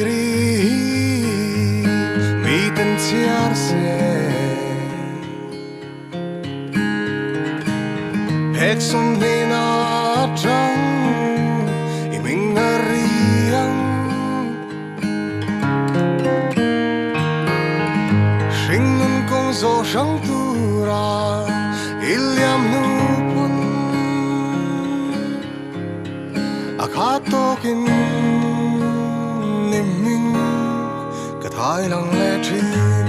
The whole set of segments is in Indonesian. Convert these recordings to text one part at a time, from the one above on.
ri mi ten chiar se hek som ni na trăng i mình riang sinh nun kong zo sang tu ra iliam nu pun akatokin niming ka thai lang le thin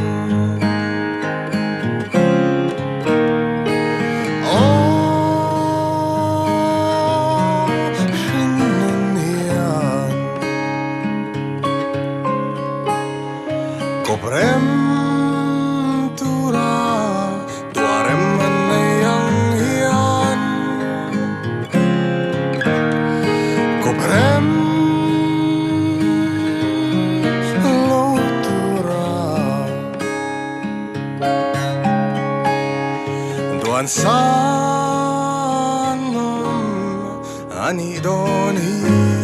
Koprem tura tuarem manayang hiyan Koprem lo tura Duan sanam ani don hiyan